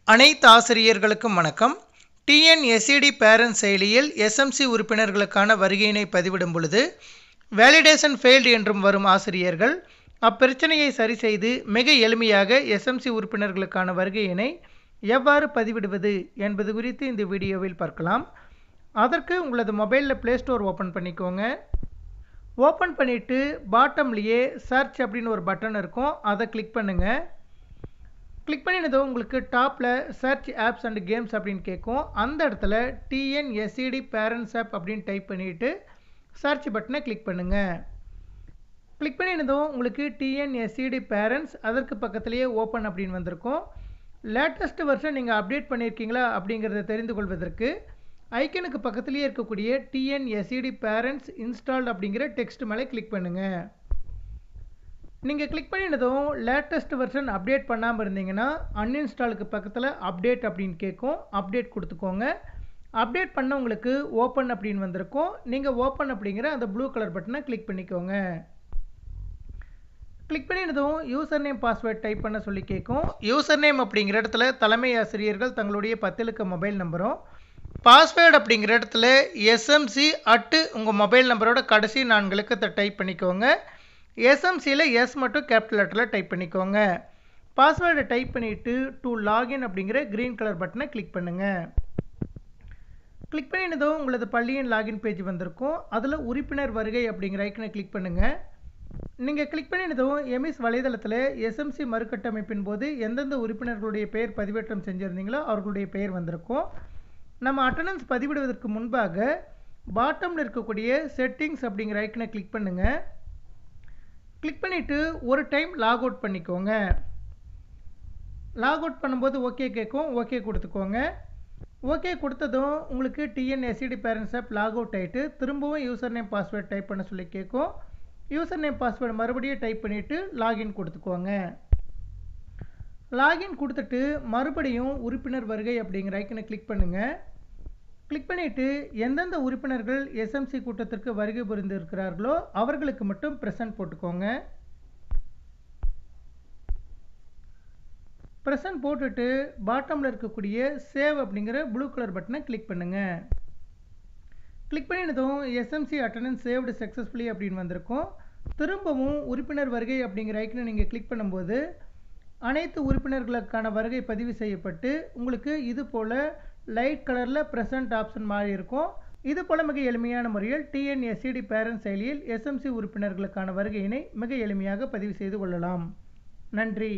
அனைத்து ஆசிரியர்களுக்கும் வணக்கம். டிஎன்எஸ்சிடி பேரண்ட் செயலியில் எஸ்எம்சி உறுப்பினர்களுக்கான வருகையினை பதிவிடும் பொழுது வேலிடேஷன் ஃபெயில்டு என்றும் வரும் ஆசிரியர்கள் அப்பிரச்சனையை சரி செய்து மிக எளிமையாக எஸ்எம்சி உறுப்பினர்களுக்கான வருகையினை எவ்வாறு பதிவிடுவது என்பது குறித்து இந்த வீடியோவில் பார்க்கலாம். அதற்கு உங்களது மொபைலில் ப்ளே ஸ்டோர் ஓப்பன் பண்ணிக்கோங்க. ஓப்பன் பண்ணிவிட்டு பாட்டம்லேயே சர்ச் அப்படின்னு ஒரு பட்டன் இருக்கும், அதை கிளிக் பண்ணுங்கள். கிளிக் பண்ணினதும் உங்களுக்கு டாப்பில் சர்ச் ஆப்ஸ் அண்ட் கேம்ஸ் அப்படின்னு கேட்கும். அந்த இடத்துல டிஎன்எஸ்சிடி பேரண்ட்ஸ் ஆப் அப்படின்னு டைப் பண்ணிவிட்டு சர்ச் பட்டனை கிளிக் பண்ணுங்கள். கிளிக் பண்ணினதும் உங்களுக்கு டிஎன்எஸ்சிடி பேரண்ட்ஸ் அதற்கு பக்கத்துலேயே ஓப்பன் அப்படின்னு வந்திருக்கும். லேட்டஸ்ட் வெர்ஷன் நீங்கள் அப்டேட் பண்ணியிருக்கீங்களா அப்படிங்கிறத தெரிந்து கொள்வதற்கு ஐக்கனுக்கு பக்கத்துலேயே இருக்கக்கூடிய டிஎன்எஸ்சிடி பேரண்ட்ஸ் இன்ஸ்டால்ட் அப்படிங்கிற டெக்ஸ்ட் மேலே கிளிக் பண்ணுங்கள். நீங்கள் கிளிக் பண்ணினதும் லேட்டஸ்ட் வெர்ஷன் அப்டேட் பண்ணாமல் இருந்தீங்கன்னா அன்இன்ஸ்டாலுக்கு பக்கத்தில் அப்டேட் அப்படின்னு கேட்கும், அப்டேட் கொடுத்துக்கோங்க. அப்டேட் பண்ண உங்களுக்கு ஓப்பன் அப்படின்னு வந்திருக்கும். நீங்கள் ஓப்பன் அப்படிங்கிற அந்த ப்ளூ கலர் பட்டனை கிளிக் பண்ணிக்கோங்க. கிளிக் பண்ணினதும் யூசர் நேம் பாஸ்வேர்ட் டைப் பண்ண சொல்லி கேட்கும். யூசர் நேம் அப்படிங்கிற இடத்துல தலைமை ஆசிரியர்கள் தங்களுடைய 10 இலக்க மொபைல் நம்பரும், பாஸ்வேர்டு அப்படிங்கிற இடத்துல எஸ்எம்சி உங்கள் மொபைல் நம்பரோட கடைசி 4 இலக்கத்தை டைப் பண்ணிக்கோங்க. எஸ்எம்சியில் எஸ் மட்டும் கேபிட்டல் லெட்டரில் டைப் பண்ணிக்கோங்க. பாஸ்வேர்டை டைப் பண்ணிவிட்டு டு லாகின் அப்படிங்கிற க்ரீன் கலர் பட்டனை கிளிக் பண்ணுங்கள். கிளிக் பண்ணினதும் உங்களது பள்ளியின் லாகின் பேஜ் வந்திருக்கும். அதில் உறுப்பினர் வருகை அப்படிங்கிற ஐக்கனை கிளிக் பண்ணுங்கள். நீங்கள் கிளிக் பண்ணினதும் எம்இஸ் வலைதளத்தில் எஸ்எம்சி மறுகட்டமைப்பின் போது எந்தெந்த உறுப்பினர்களுடைய பெயர் பதிவேற்றம் செஞ்சுருந்தீங்களோ அவர்களுடைய பெயர் வந்திருக்கும். நம்ம அட்டண்டன்ஸ் பதிவிடுவதற்கு முன்பாக பாட்டமில் இருக்கக்கூடிய செட்டிங்ஸ் அப்படிங்கிற ஐக்கனை கிளிக் பண்ணுங்கள். கிளிக் பண்ணிவிட்டு ஒரு டைம் லாக் அவுட் பண்ணிக்கோங்க. லாக் அவுட் பண்ணும்போது ஓகே கேட்கும், ஓகே கொடுத்துக்கோங்க. ஓகே கொடுத்ததும் உங்களுக்கு டிஎன்எஸ்சிடி பேரண்ட்ஸ் ஆப் லாக் அவுட் ஆகிட்டு திரும்பவும் யூசர் நேம் பாஸ்வேர்டு டைப் பண்ண சொல்லி கேட்கும். யூசர் நேம் பாஸ்வேர்டு மறுபடியும் டைப் பண்ணிவிட்டு லாகின் கொடுத்துக்கோங்க. லாகின் கொடுத்துட்டு மறுபடியும் உறுப்பினர் வருகை அப்படிங்கிற ஐக்கனை கிளிக் பண்ணுங்கள். கிளிக் பண்ணிவிட்டு எந்தெந்த உறுப்பினர்கள் எஸ்எம்சி கூட்டத்திற்கு வருகை புரிந்து இருக்கிறார்களோ அவர்களுக்கு மட்டும் ப்ரெசன்ட் போட்டுக்கோங்க. ப்ரெசன்ட் போட்டுட்டு பாட்டமில் இருக்கக்கூடிய சேவ் அப்படிங்கிற ப்ளூ கலர் பட்டனை கிளிக் பண்ணுங்கள். கிளிக் பண்ணினதும் எஸ்எம்சி அட்டண்டன்ஸ் சேவ்டு சக்ஸஸ்ஃபுல்லி அப்படின்னு வந்திருக்கும். திரும்பவும் உறுப்பினர் வருகை அப்படிங்கிற ஐக்கனை நீங்கள் கிளிக் பண்ணும்போது அனைத்து உறுப்பினர்களுக்கான வருகை பதிவு செய்யப்பட்டு உங்களுக்கு இது போல் லைட் கலரில் ப்ரெசன்ட் ஆப்ஷன் மாறி இருக்கும். இது போல் மிக எளிமையான முறையில் டிஎன்எஸ்சிடி பேரண்ட் செயலியில் எஸ்எம்சி உறுப்பினர்களுக்கான வருகையினை மிக எளிமையாக பதிவு செய்து கொள்ளலாம். நன்றி.